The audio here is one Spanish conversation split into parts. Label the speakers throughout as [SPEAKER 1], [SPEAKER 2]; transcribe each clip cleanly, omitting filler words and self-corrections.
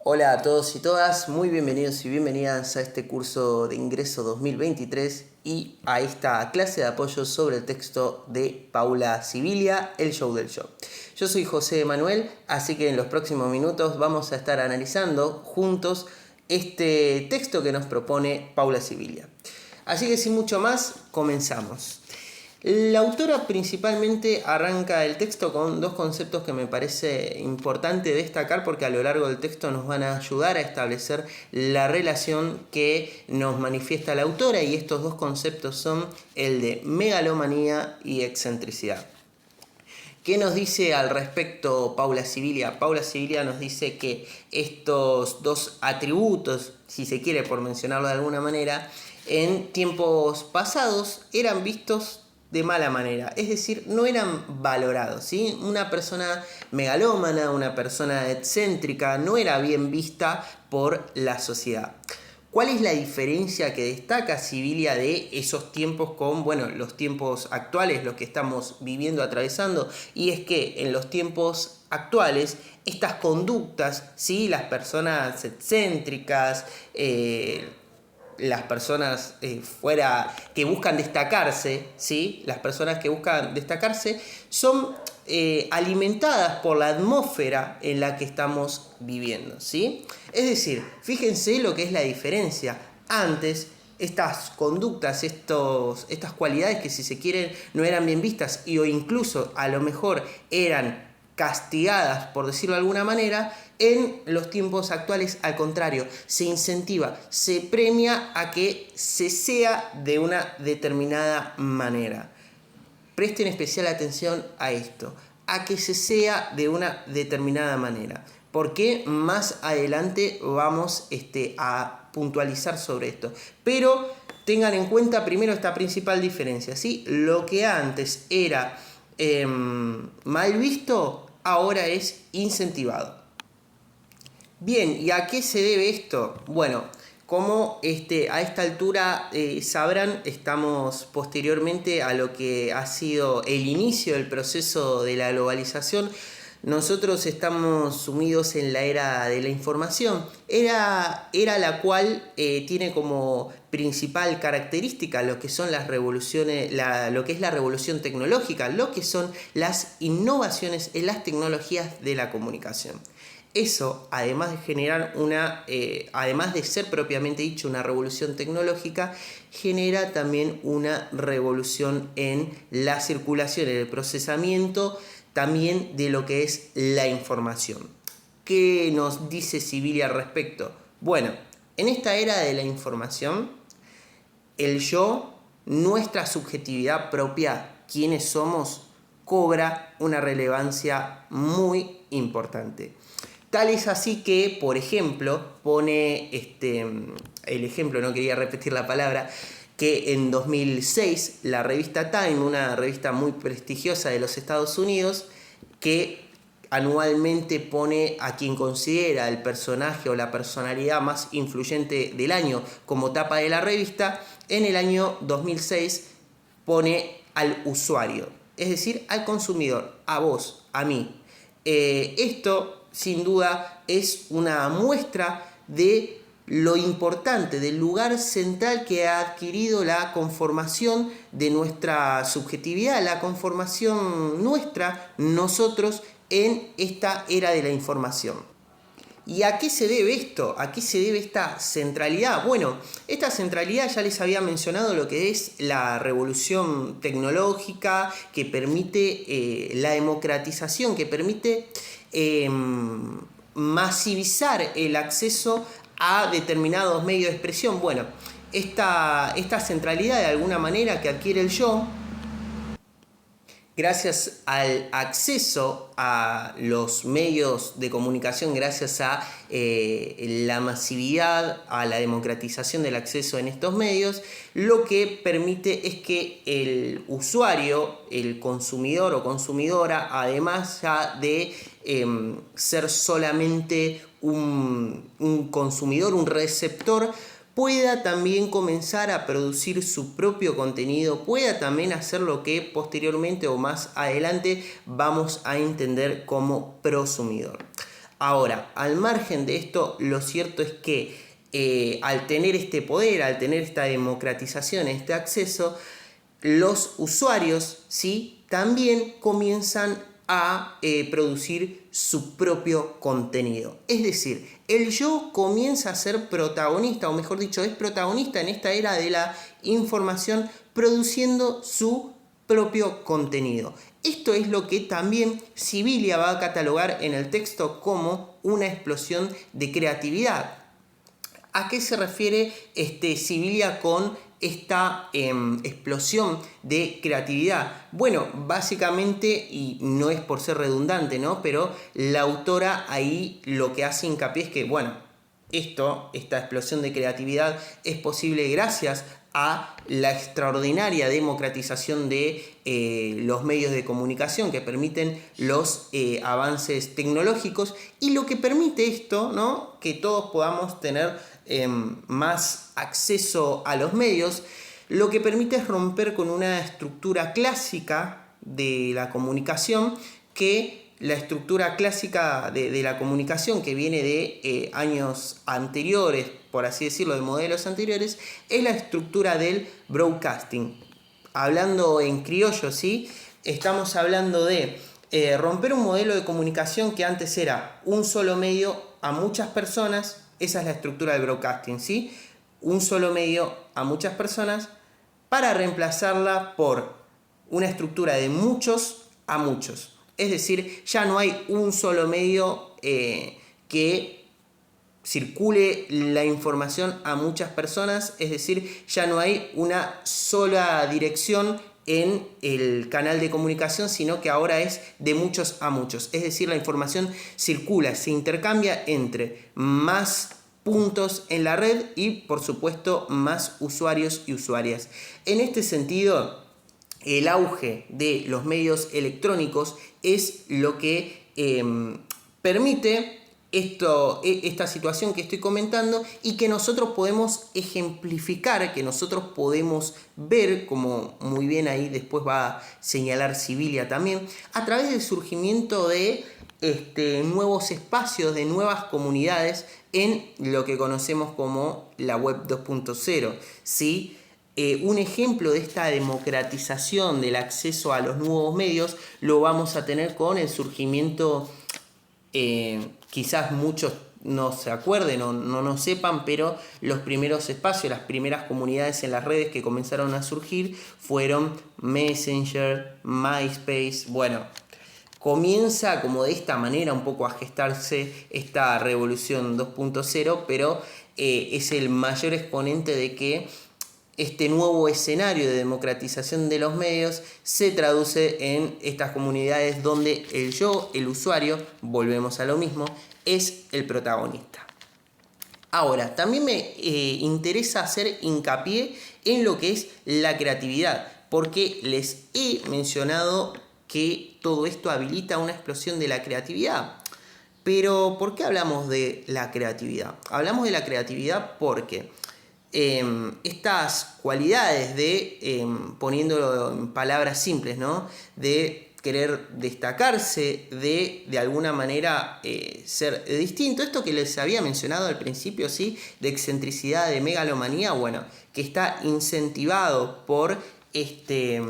[SPEAKER 1] Hola a todos y todas, muy bienvenidos y bienvenidas a este curso de ingreso 2023 y a esta clase de apoyo sobre el texto de Paula Sibilia, El Show del Show. Yo soy José Manuel, así que en los próximos minutos vamos a estar analizando juntos este texto que nos propone Paula Sibilia. Así que sin mucho más, comenzamos. La autora principalmente arranca el texto con dos conceptos que me parece importante destacar porque a lo largo del texto nos van a ayudar a establecer la relación que nos manifiesta la autora, y estos dos conceptos son el de megalomanía y excentricidad. ¿Qué nos dice al respecto Paula Sibilia? Paula Sibilia nos dice que estos dos atributos, si se quiere por mencionarlo de alguna manera, en tiempos pasados eran vistos de mala manera, es decir, no eran valorados, ¿sí? Una persona megalómana, una persona excéntrica, no era bien vista por la sociedad. ¿Cuál es la diferencia que destaca Sibilia de esos tiempos con, los tiempos actuales, los que estamos viviendo, atravesando? Y es que en los tiempos actuales, estas conductas, ¿sí? Las personas excéntricas, las personas que buscan destacarse, ¿sí? Las personas que buscan destacarse son alimentadas por la atmósfera en la que estamos viviendo, ¿sí? Es decir, fíjense lo que es la diferencia. Antes, estas conductas, estas cualidades que si se quieren no eran bien vistas o incluso a lo mejor eran castigadas, por decirlo de alguna manera, en los tiempos actuales, al contrario, se incentiva, se premia a que se sea de una determinada manera. Presten especial atención a esto, a que se sea de una determinada manera, porque más adelante vamos a puntualizar sobre esto. Pero tengan en cuenta primero esta principal diferencia, ¿sí? Lo que antes era mal visto, ahora es incentivado. Bien, ¿y a qué se debe esto? Bueno, como a esta altura sabrán, estamos posteriormente a lo que ha sido el inicio del proceso de la globalización. Nosotros estamos sumidos en la era de la información, era la cual tiene como principal característica lo que son las revoluciones, lo que es la revolución tecnológica, lo que son las innovaciones en las tecnologías de la comunicación. Eso, además de generar además de ser propiamente dicho una revolución tecnológica, genera también una revolución en la circulación, en el procesamiento también de lo que es la información. ¿Qué nos dice Sibilia al respecto? Bueno, en esta era de la información, el yo, nuestra subjetividad propia, quienes somos, cobra una relevancia muy importante. Tal es así que, por ejemplo, pone el ejemplo, no quería repetir la palabra, que en 2006 la revista Time, una revista muy prestigiosa de los Estados Unidos, que anualmente pone a quien considera el personaje o la personalidad más influyente del año como tapa de la revista, en el año 2006 pone al usuario, es decir, al consumidor, a vos, a mí. Esto sin duda es una muestra de lo importante, del lugar central que ha adquirido la conformación de nuestra subjetividad, la conformación nuestra, nosotros, en esta era de la información. ¿Y a qué se debe esto? ¿A qué se debe esta centralidad? Bueno, esta centralidad ya les había mencionado lo que es la revolución tecnológica que permite la democratización, que permite masivizar el acceso a determinados medios de expresión. Bueno, esta centralidad de alguna manera que adquiere el yo, gracias al acceso a los medios de comunicación, gracias a la masividad, a la democratización del acceso en estos medios, lo que permite es que el usuario, el consumidor o consumidora, además ya de ser solamente un consumidor, un receptor, pueda también comenzar a producir su propio contenido, pueda también hacer lo que posteriormente o más adelante vamos a entender como prosumidor. Ahora, al margen de esto, lo cierto es que al tener este poder, al tener esta democratización, este acceso, los usuarios, ¿sí?, también comienzan a producir su propio contenido. Es decir, el yo comienza a ser protagonista, o mejor dicho, es protagonista en esta era de la información, produciendo su propio contenido. Esto es lo que también Sibilia va a catalogar en el texto como una explosión de creatividad. ¿A qué se refiere Sibilia con esta explosión de creatividad? Bueno, básicamente, y no es por ser redundante, ¿no?, pero la autora ahí lo que hace hincapié es que, bueno, esta explosión de creatividad es posible gracias a la extraordinaria democratización de los medios de comunicación que permiten los avances tecnológicos, y lo que permite esto, ¿no?, que todos podamos tener más acceso a los medios, lo que permite es romper con una estructura clásica de la comunicación, que la estructura clásica de la comunicación, que viene de años anteriores, por así decirlo, de modelos anteriores, es la estructura del broadcasting. Hablando en criollo, ¿sí?, estamos hablando de romper un modelo de comunicación que antes era un solo medio a muchas personas. Esa es la estructura del broadcasting, ¿sí? Un solo medio a muchas personas, para reemplazarla por una estructura de muchos a muchos. Es decir, ya no hay un solo medio que circule la información a muchas personas, es decir, ya no hay una sola dirección en el canal de comunicación, sino que ahora es de muchos a muchos. Es decir, la información circula, se intercambia entre más puntos en la red y, por supuesto, más usuarios y usuarias. En este sentido, el auge de los medios electrónicos es lo que permite esta situación que estoy comentando, y que nosotros podemos ejemplificar, que nosotros podemos ver, como muy bien ahí después va a señalar Sibilia también, a través del surgimiento de nuevos espacios, de nuevas comunidades en lo que conocemos como la web 2.0, ¿sí? Un ejemplo de esta democratización del acceso a los nuevos medios lo vamos a tener con el surgimiento, quizás muchos no se acuerden o no sepan, pero los primeros espacios, las primeras comunidades en las redes que comenzaron a surgir fueron Messenger, MySpace. Bueno, comienza como de esta manera un poco a gestarse esta revolución 2.0, pero es el mayor exponente de que este nuevo escenario de democratización de los medios se traduce en estas comunidades donde el yo, el usuario, volvemos a lo mismo, es el protagonista. Ahora, también me interesa hacer hincapié en lo que es la creatividad, porque les he mencionado que todo esto habilita una explosión de la creatividad. Pero, ¿por qué hablamos de la creatividad? Hablamos de la creatividad porque estas cualidades de, poniéndolo en palabras simples, ¿no?, de querer destacarse, de alguna manera ser distinto, esto que les había mencionado al principio, ¿sí?, de excentricidad, de megalomanía, bueno, que está incentivado por esta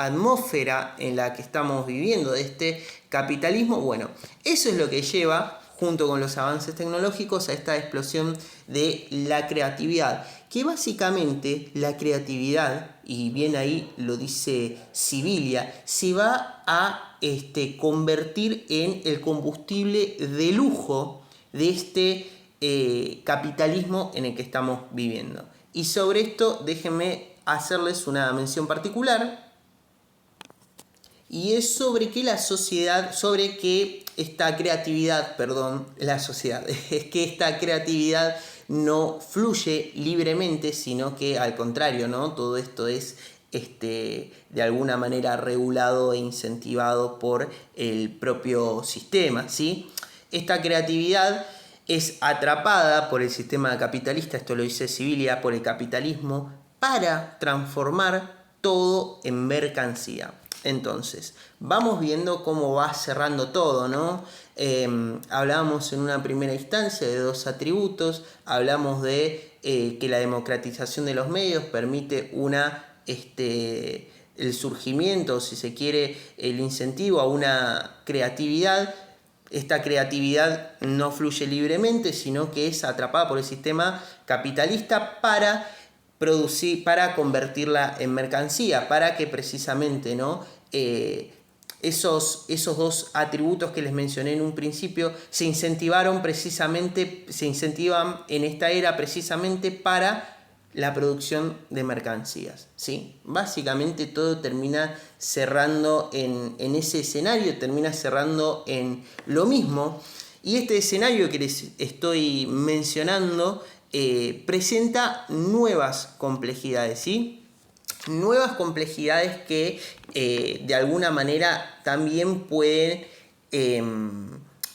[SPEAKER 1] atmósfera en la que estamos viviendo, de este capitalismo. Bueno, eso es lo que lleva, junto con los avances tecnológicos, a esta explosión de la creatividad, que básicamente la creatividad, y bien ahí lo dice Sibilia, se va a convertir en el combustible de lujo de este capitalismo en el que estamos viviendo. Y sobre esto déjenme hacerles una mención particular, y es sobre que la sociedad, sobre que esta creatividad, es que esta creatividad no fluye libremente, sino que al contrario, ¿no?, todo esto es de alguna manera regulado e incentivado por el propio sistema, ¿sí? Esta creatividad es atrapada por el sistema capitalista, esto lo dice Sibilia, por el capitalismo, para transformar todo en mercancía. Entonces, vamos viendo cómo va cerrando todo, ¿no? Hablábamos en una primera instancia de 2 atributos, hablamos de que la democratización de los medios permite el surgimiento, si se quiere, el incentivo a una creatividad. Esta creatividad no fluye libremente, sino que es atrapada por el sistema capitalista para producir, para convertirla en mercancía, para que precisamente, ¿no? Esos 2 atributos que les mencioné en un principio se incentivan en esta era precisamente para la producción de mercancías, ¿sí? Básicamente todo termina cerrando en ese escenario, termina cerrando en lo mismo. Y este escenario que les estoy mencionando presenta nuevas complejidades, ¿sí? Nuevas complejidades que de alguna manera también pueden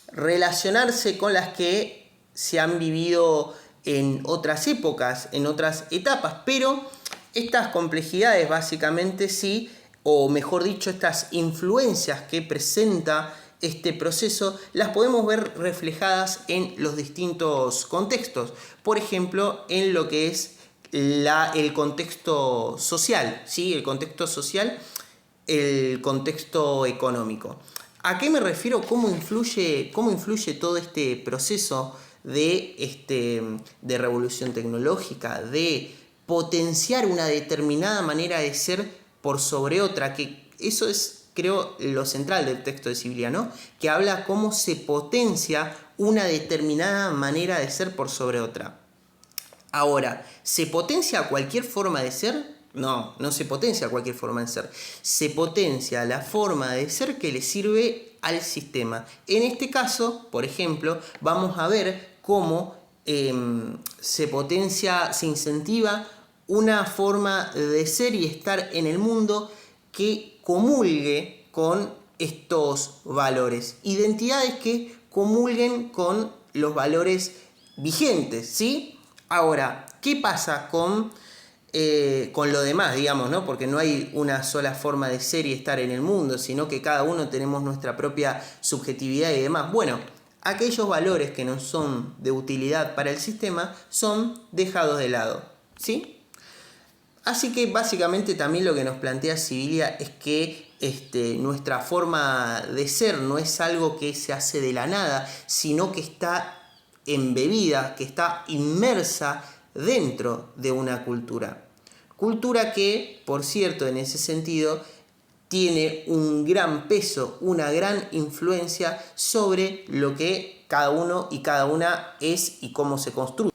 [SPEAKER 1] relacionarse con las que se han vivido en otras épocas, en otras etapas, pero estas complejidades básicamente sí, o mejor dicho, estas influencias que presenta este proceso, las podemos ver reflejadas en los distintos contextos. Por ejemplo, en lo que es el contexto social, ¿sí? El contexto social, el contexto económico. ¿A qué me refiero? ¿Cómo influye todo este proceso de revolución tecnológica, de potenciar una determinada manera de ser por sobre otra? Que eso es, creo, lo central del texto de Sibilia, ¿no? Que habla cómo se potencia una determinada manera de ser por sobre otra. Ahora, ¿se potencia cualquier forma de ser? No, no se potencia cualquier forma de ser. Se potencia la forma de ser que le sirve al sistema. En este caso, por ejemplo, vamos a ver cómo se potencia, se incentiva una forma de ser y estar en el mundo que comulgue con estos valores. Identidades que comulguen con los valores vigentes, ¿sí? Ahora, ¿qué pasa con lo demás, digamos, ¿no? Porque no hay una sola forma de ser y estar en el mundo, sino que cada uno tenemos nuestra propia subjetividad y demás. Bueno, aquellos valores que no son de utilidad para el sistema son dejados de lado, ¿sí? Así que básicamente también lo que nos plantea Sibilia es que nuestra forma de ser no es algo que se hace de la nada, sino que está embebida, que está inmersa dentro de una cultura. Cultura que, por cierto, en ese sentido, tiene un gran peso, una gran influencia sobre lo que cada uno y cada una es y cómo se construye.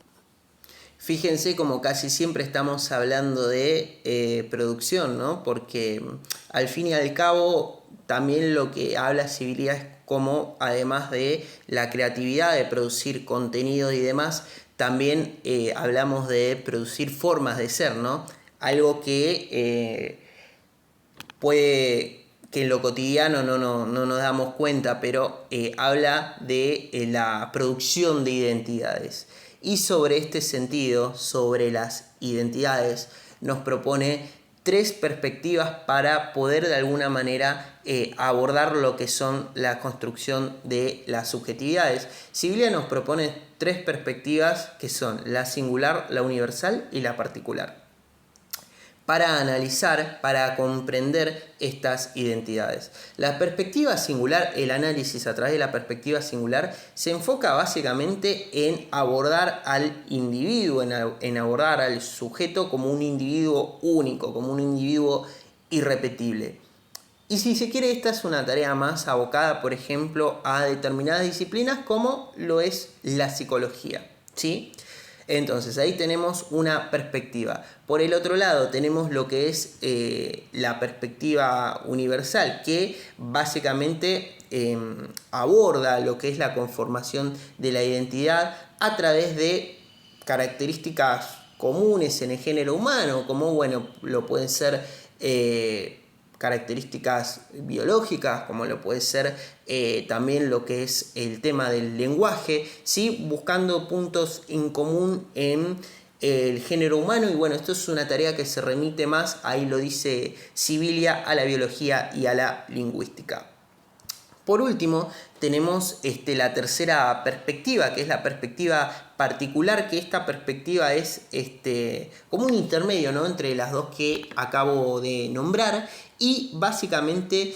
[SPEAKER 1] Fíjense como casi siempre estamos hablando de producción, ¿no? Porque al fin y al cabo también lo que habla Sibilia es como, además de la creatividad de producir contenido y demás, también hablamos de producir formas de ser, ¿no? Algo que puede que en lo cotidiano no nos damos cuenta, pero habla de la producción de identidades. Y sobre este sentido, sobre las identidades, nos propone 3 perspectivas para poder de alguna manera abordar lo que son la construcción de las subjetividades. Sibilia nos propone 3 perspectivas que son la singular, la universal y la particular, para analizar, para comprender estas identidades. La perspectiva singular, el análisis a través de la perspectiva singular, se enfoca básicamente en abordar al individuo, en abordar al sujeto como un individuo único, como un individuo irrepetible. Y si se quiere, esta es una tarea más abocada, por ejemplo, a determinadas disciplinas como lo es la psicología, ¿sí? Entonces ahí tenemos una perspectiva. Por el otro lado tenemos lo que es la perspectiva universal, que básicamente aborda lo que es la conformación de la identidad a través de características comunes en el género humano, como bueno, lo pueden ser características biológicas, como lo puede ser también lo que es el tema del lenguaje, ¿sí? Buscando puntos en común en el género humano, y bueno, esto es una tarea que se remite más, ahí lo dice Sibilia, a la biología y a la lingüística. Por último, tenemos la tercera perspectiva, que es la perspectiva particular, que esta perspectiva es como un intermedio, ¿no?, entre las dos que acabo de nombrar, y básicamente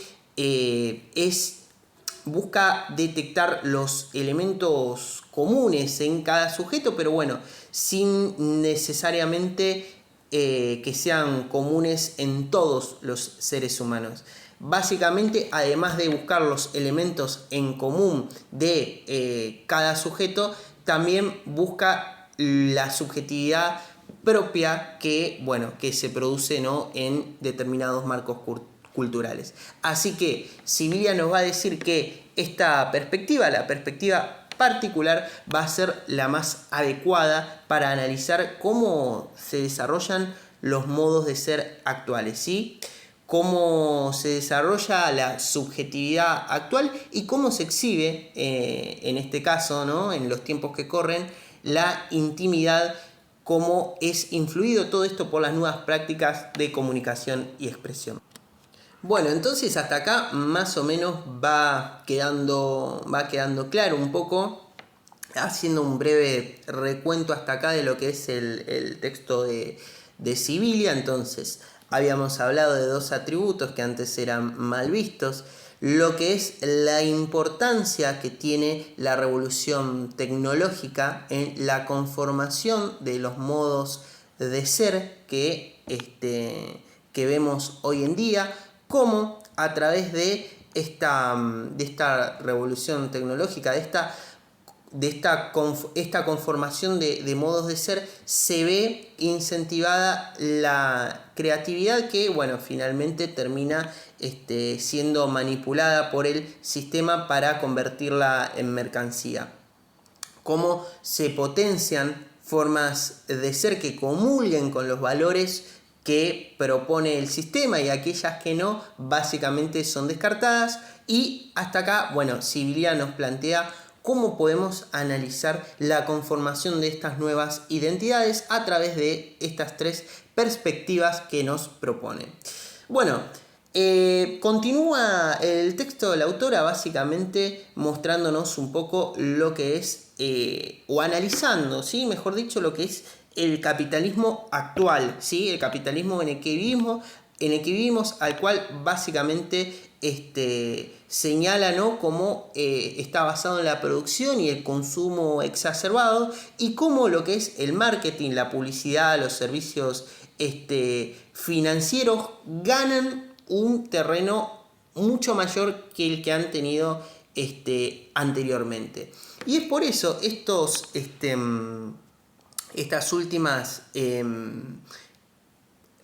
[SPEAKER 1] busca detectar los elementos comunes en cada sujeto, pero bueno, sin necesariamente que sean comunes en todos los seres humanos. Básicamente, además de buscar los elementos en común de cada sujeto, también busca la subjetividad propia que se produce, ¿no?, en determinados marcos culturales. Así que Sibilia nos va a decir que esta perspectiva, la perspectiva particular, va a ser la más adecuada para analizar cómo se desarrollan los modos de ser actuales, ¿sí?, cómo se desarrolla la subjetividad actual y cómo se exhibe, en este caso, ¿no?, en los tiempos que corren, la intimidad, cómo es influido todo esto por las nuevas prácticas de comunicación y expresión. Bueno, entonces hasta acá más o menos va quedando claro un poco, haciendo un breve recuento hasta acá de lo que es el texto de Sibilia. Entonces, habíamos hablado de dos atributos que antes eran mal vistos, lo que es la importancia que tiene la revolución tecnológica en la conformación de los modos de ser que vemos hoy en día, como a través de esta revolución tecnológica, de esta conformación de modos de ser, se ve incentivada la creatividad que, bueno, finalmente termina siendo manipulada por el sistema para convertirla en mercancía. Cómo se potencian formas de ser que comulguen con los valores que propone el sistema, y aquellas que no, básicamente son descartadas. Y hasta acá, bueno, Sibilia nos plantea cómo podemos analizar la conformación de estas nuevas identidades a través de estas tres perspectivas que nos propone. Bueno, continúa el texto de la autora básicamente mostrándonos un poco lo que es, o analizando, ¿sí?, mejor dicho, lo que es el capitalismo actual, ¿sí?, el capitalismo en el que vivimos, al cual básicamente señala, ¿no?, cómo está basado en la producción y el consumo exacerbado, y cómo lo que es el marketing, la publicidad, los servicios financieros ganan un terreno mucho mayor que el que han tenido anteriormente. Y es por eso estas últimas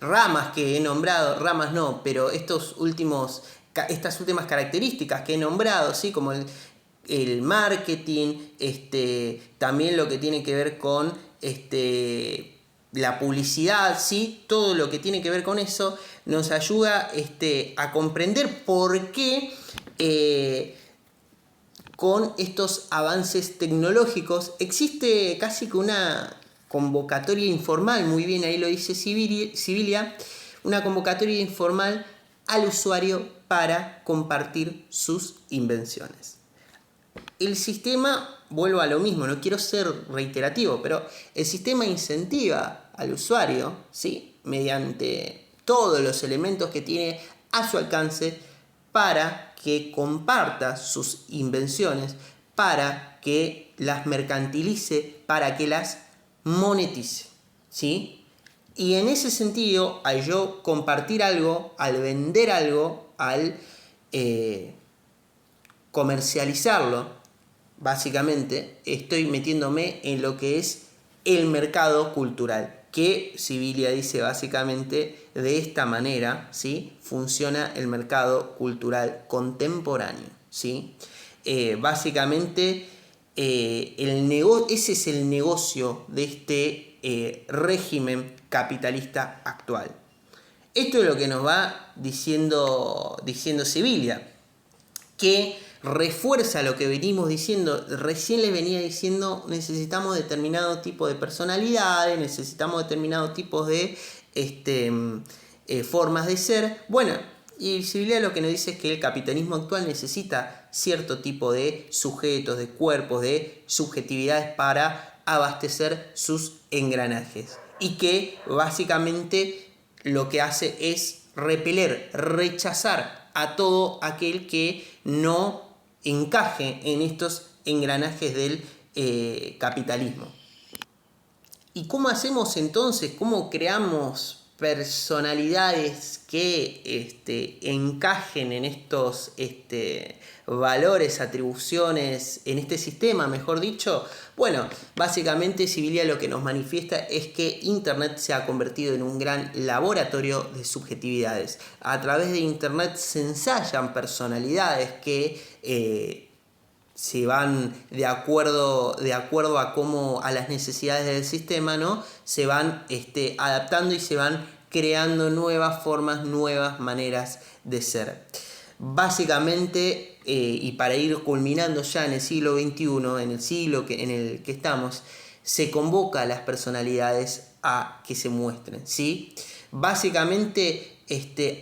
[SPEAKER 1] ramas que he nombrado, ramas no, pero estas últimas características que he nombrado, ¿sí?, como el marketing, también lo que tiene que ver con la publicidad, ¿sí?, todo lo que tiene que ver con eso nos ayuda a comprender por qué con estos avances tecnológicos existe casi que una convocatoria informal, muy bien ahí lo dice Sibilia, una convocatoria informal al usuario para compartir sus invenciones. El sistema, vuelvo a lo mismo, no quiero ser reiterativo, pero el sistema incentiva al usuario, ¿sí?, mediante todos los elementos que tiene a su alcance, para que comparta sus invenciones, para que las mercantilice, para que las monetice, ¿sí? Y en ese sentido, al yo compartir algo, al vender algo, al comercializarlo, básicamente estoy metiéndome en lo que es el mercado cultural, que Sibilia dice básicamente de esta manera, ¿sí?, funciona el mercado cultural contemporáneo, ¿sí? Básicamente ese es el negocio de este régimen capitalista actual. Esto es lo que nos va diciendo Sibilia, que refuerza lo que venimos diciendo. Recién les venía diciendo, necesitamos determinado tipo de personalidades, necesitamos determinados tipos de formas de ser. Bueno, y Civilia lo que nos dice es que el capitalismo actual necesita cierto tipo de sujetos, de cuerpos, de subjetividades para abastecer sus engranajes. Y que básicamente lo que hace es repeler, rechazar a todo aquel que no encaje en estos engranajes del capitalismo. ¿Y cómo hacemos entonces? ¿Cómo creamos personalidades que encajen en estos valores, atribuciones, en este sistema, mejor dicho? Bueno, básicamente Civilia lo que nos manifiesta es que Internet se ha convertido en un gran laboratorio de subjetividades. A través de Internet se ensayan personalidades que se van de acuerdo a cómo, a las necesidades del sistema, ¿no? Se van adaptando y se van creando nuevas formas, nuevas maneras de ser. Básicamente, y para ir culminando ya en el siglo XXI, en el siglo en el que estamos, se convoca a las personalidades a que se muestren, ¿sí? Básicamente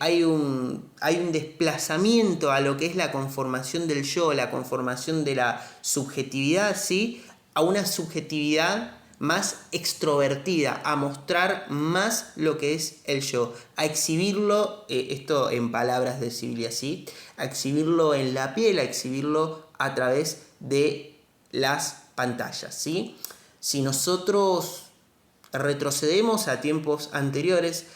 [SPEAKER 1] hay un desplazamiento a lo que es la conformación del yo, la conformación de la subjetividad, ¿sí? A una subjetividad más extrovertida, a mostrar más lo que es el yo, a exhibirlo, esto en palabras de Civilia, ¿sí? A exhibirlo en la piel, a exhibirlo a través de las pantallas, ¿sí? Si nosotros retrocedemos a tiempos anteriores,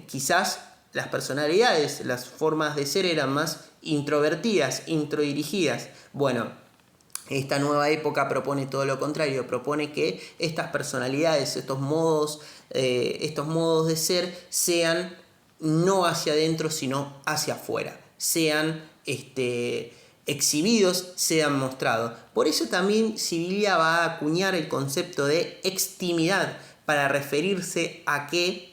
[SPEAKER 1] quizás las personalidades, las formas de ser eran más introvertidas, introdirigidas. Bueno, esta nueva época propone todo lo contrario, propone que estas personalidades, estos modos de ser sean no hacia adentro, sino hacia afuera, sean exhibidos, sean mostrados. Por eso también Civilia va a acuñar el concepto de extimidad para referirse a que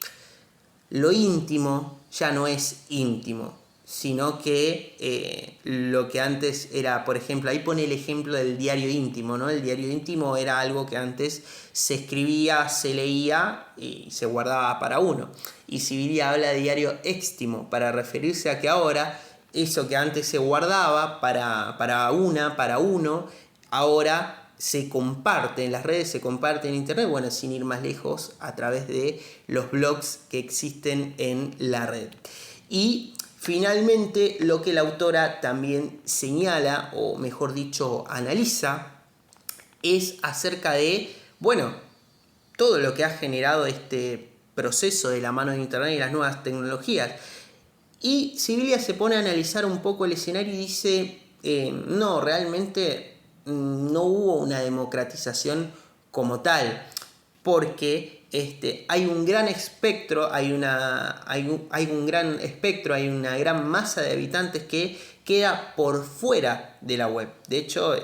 [SPEAKER 1] lo íntimo ya no es íntimo, sino que lo que antes era, por ejemplo, ahí pone el ejemplo del diario íntimo, ¿no? El diario íntimo era algo que antes se escribía, se leía y se guardaba para uno. Y Civilia habla de diario éxtimo para referirse a que ahora eso que antes se guardaba para uno, ahora se comparte en las redes, se comparte en internet, bueno, sin ir más lejos, a través de los blogs que existen en la red. Y finalmente, lo que la autora también señala, o mejor dicho, analiza, es acerca de, bueno, todo lo que ha generado este proceso de la mano de internet y las nuevas tecnologías. Y Civilia se pone a analizar un poco el escenario y dice, no, realmente no hubo una democratización como tal, porque hay un gran espectro, hay un gran espectro, hay una gran masa de habitantes que queda por fuera de la web. De hecho,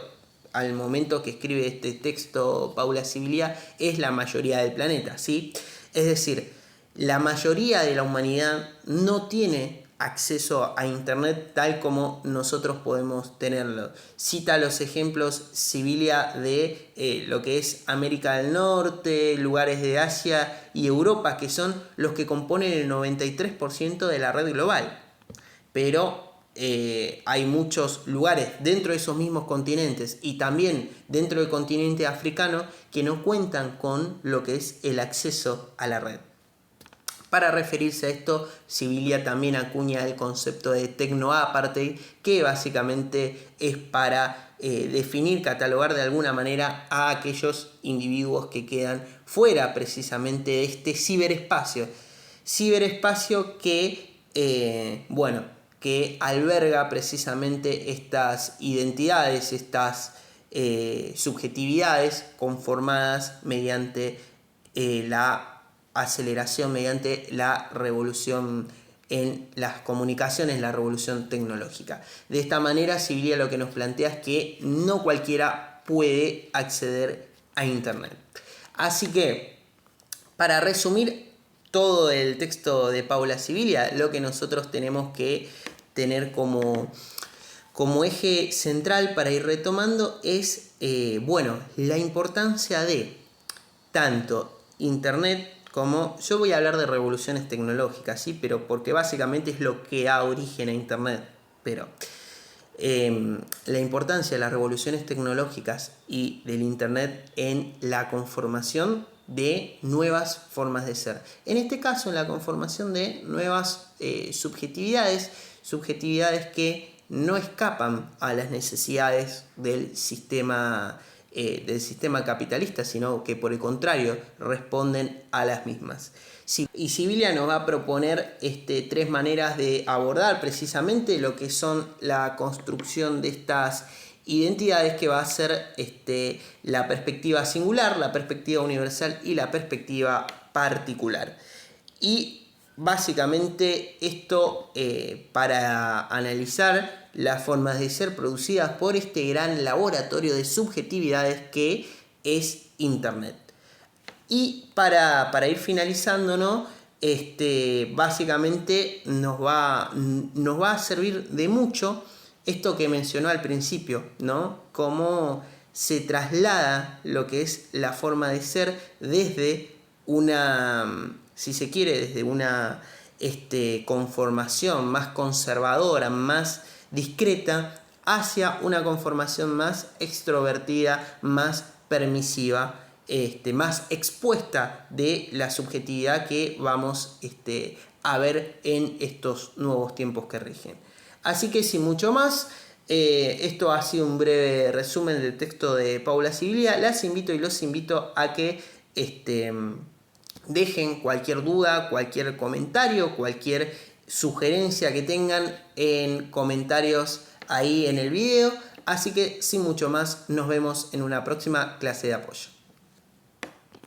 [SPEAKER 1] al momento que escribe este texto Paula Civilia, es la mayoría del planeta, ¿sí? Es decir, la mayoría de la humanidad no tiene acceso a internet tal como nosotros podemos tenerlo. Cita los ejemplos Civilia de lo que es América del Norte, lugares de Asia y Europa, que son los que componen el 93% de la red global. Pero hay muchos lugares dentro de esos mismos continentes y también dentro del continente africano que no cuentan con lo que es el acceso a la red. Para referirse a esto, Civilia también acuña el concepto de techno-apartheid, que básicamente es para definir, catalogar de alguna manera a aquellos individuos que quedan fuera precisamente de este ciberespacio. Ciberespacio que, que alberga precisamente estas identidades, estas subjetividades conformadas mediante la aceleración, mediante la revolución en las comunicaciones, la revolución tecnológica. De esta manera, Civilia lo que nos plantea es que no cualquiera puede acceder a Internet. Así que, para resumir todo el texto de Paula Civilia, lo que nosotros tenemos que tener como como eje central para ir retomando es, la importancia de tanto Internet como, yo voy a hablar de revoluciones tecnológicas, ¿sí? Pero porque básicamente es lo que da origen a Internet, pero la importancia de las revoluciones tecnológicas y del Internet en la conformación de nuevas formas de ser. En este caso, en la conformación de nuevas subjetividades que no escapan a las necesidades del sistema capitalista, sino que por el contrario responden a las mismas. Y Sibilia nos va a proponer tres maneras de abordar precisamente lo que son la construcción de estas identidades, que va a ser la perspectiva singular, la perspectiva universal y la perspectiva particular. Y básicamente esto para analizar las formas de ser producidas por este gran laboratorio de subjetividades que es Internet. Y para ir finalizando, ¿no? Básicamente nos va a servir de mucho esto que mencionó al principio, ¿no? Cómo se traslada lo que es la forma de ser desde una, si se quiere, desde una conformación más conservadora, más discreta, hacia una conformación más extrovertida, más permisiva, más expuesta de la subjetividad que vamos a ver en estos nuevos tiempos que rigen. Así que sin mucho más, esto ha sido un breve resumen del texto de Paula Sibilia. Los invito a que dejen cualquier duda, cualquier comentario, cualquier sugerencia que tengan en comentarios ahí en el video. Así que sin mucho más, nos vemos en una próxima clase de apoyo.